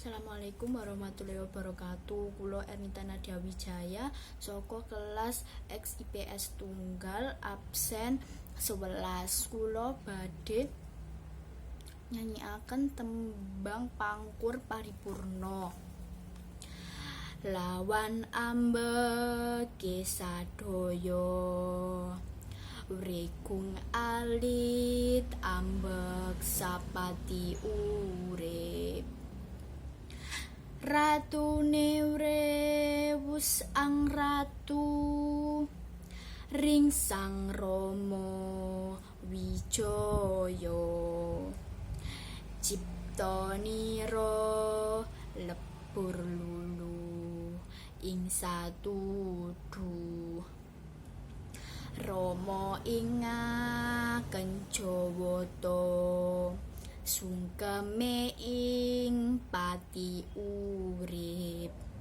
Assalamualaikum warahmatullahi wabarakatuh. Kulo Ernita Nadia Wijaya saka kelas XIPS tunggal absen 11. Kulo badhe nyanyiaken tembang Pangkur Paripurna. Lawan ambeke sadaya wregung alit ambek sapati urip. Ratune wrewus ang ratu ring sang Rama Wijaya. Ciptanira lebur lulu ing satudu. Rama ingaken Jawata sungkeme ing pati urip.